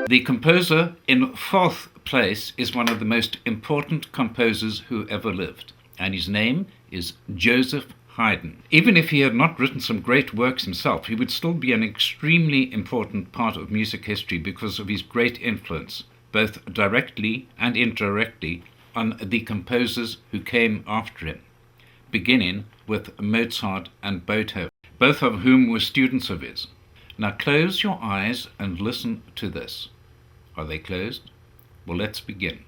The composer in fourth place is one of the most important composers who ever lived, and his name is Josef-Haydn. Even if he had not written some great works himself, he would still be an extremely important part of music history because of his great influence, both directly and indirectly, on the composers who came after him, beginning with Mozart and Beethoven, both of whom were students of his. Now close your eyes and listen to this. Are they closed? Well, let's begin.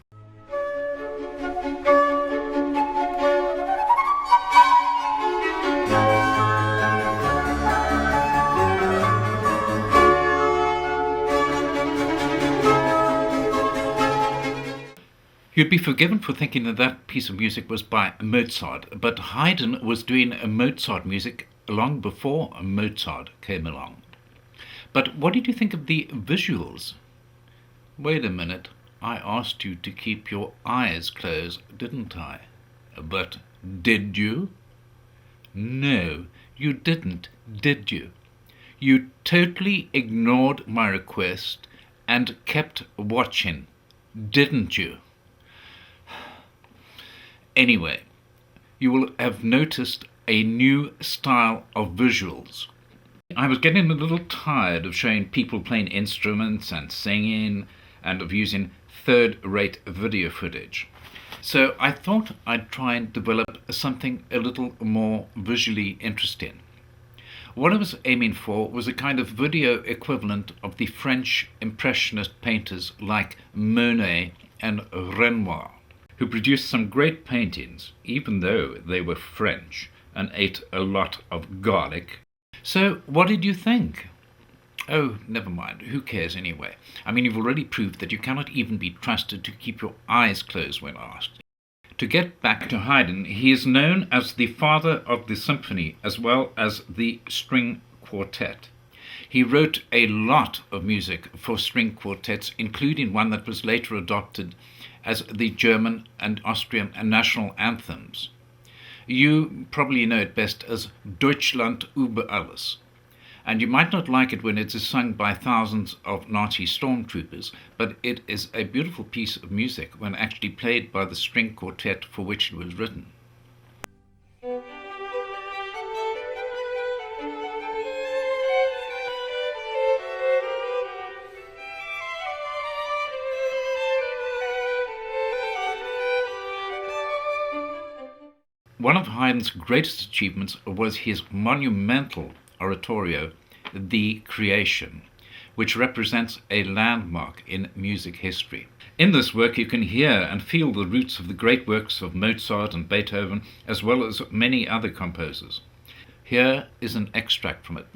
You'd be forgiven for thinking that that piece of music was by Mozart, but Haydn was doing Mozart music long before Mozart came along. But what did you think of the visuals? Wait a minute, I asked you to keep your eyes closed, didn't I? But did you? No, you didn't, did you? You totally ignored my request and kept watching, didn't you? Anyway, you will have noticed a new style of visuals. I was getting a little tired of showing people playing instruments and singing and of using third-rate video footage. So I thought I'd try and develop something a little more visually interesting. What I was aiming for was a kind of video equivalent of the French Impressionist painters like Monet and Renoir, who produced some great paintings, even though they were French and ate a lot of garlic. So what did you think? Oh, never mind. Who cares anyway? I mean, you've already proved that you cannot even be trusted to keep your eyes closed when asked. To get back to Haydn, he is known as the father of the symphony as well as the string quartet. He wrote a lot of music for string quartets, including one that was later adopted as the German and Austrian national anthems. You probably know it best as Deutschland über alles. And you might not like it when it is sung by thousands of Nazi stormtroopers, but it is a beautiful piece of music when actually played by the string quartet for which it was written. One of Haydn's greatest achievements was his monumental oratorio, The Creation, which represents a landmark in music history. In this work you can hear and feel the roots of the great works of Mozart and Beethoven, as well as many other composers. Here is an extract from it.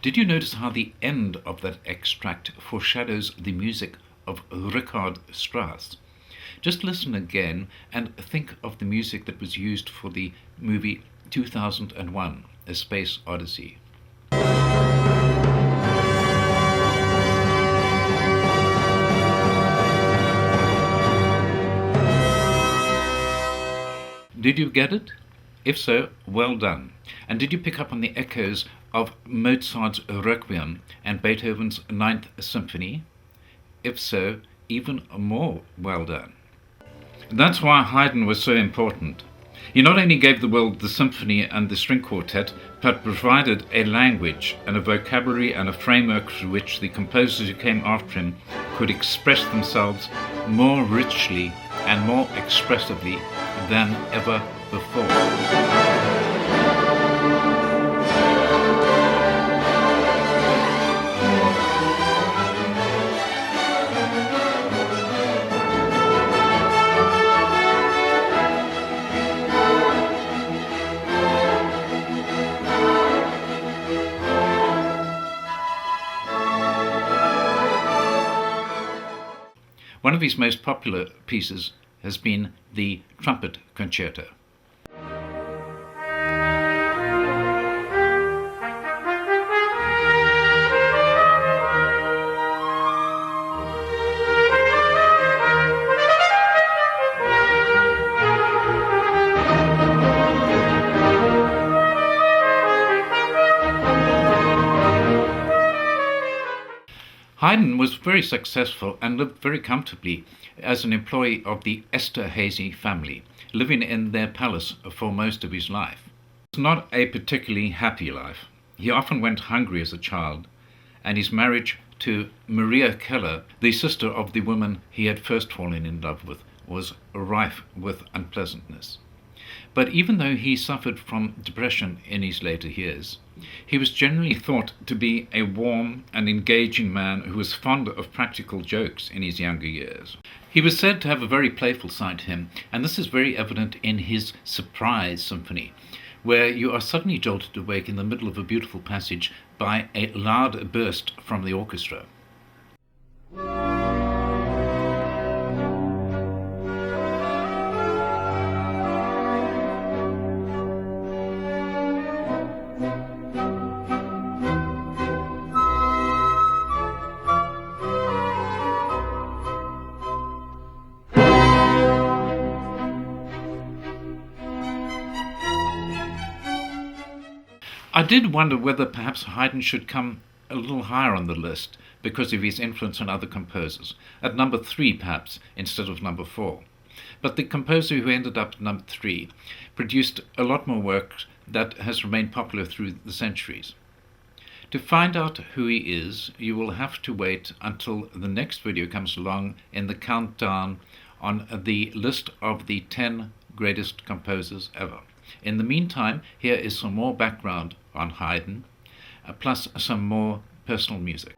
Did you notice how the end of that extract foreshadows the music of Richard Strauss? Just listen again and think of the music that was used for the movie 2001, A Space Odyssey. Did you get it? If so, well done. And did you pick up on the echoes of Mozart's Requiem and Beethoven's Ninth Symphony? If so, even more well done. That's why Haydn was so important. He not only gave the world the symphony and the string quartet, but provided a language and a vocabulary and a framework through which the composers who came after him could express themselves more richly and more expressively than ever before. One of his most popular pieces has been the Trumpet-Concerto. Haydn was very successful and lived very comfortably as an employee of the Esterhazy family, living in their palace for most of his life. It was not a particularly happy life. He often went hungry as a child, and his marriage to Maria Keller, the sister of the woman he had first fallen in love with, was rife with unpleasantness. But even though he suffered from depression in his later years, he was generally thought to be a warm and engaging man who was fond of practical jokes in his younger years. He was said to have a very playful side to him, and this is very evident in his Surprise-Symphony, where you are suddenly jolted awake in the middle of a beautiful passage by a loud burst from the orchestra. I did wonder whether perhaps Haydn should come a little higher on the list because of his influence on other composers, at number 3 perhaps, instead of number 4. But the composer who ended up at number 3 produced a lot more work that has remained popular through the centuries. To find out who he is, you will have to wait until the next video comes along in the countdown on the list of the 10 greatest composers ever. In the meantime, here is some more background on Haydn, plus some more personal music.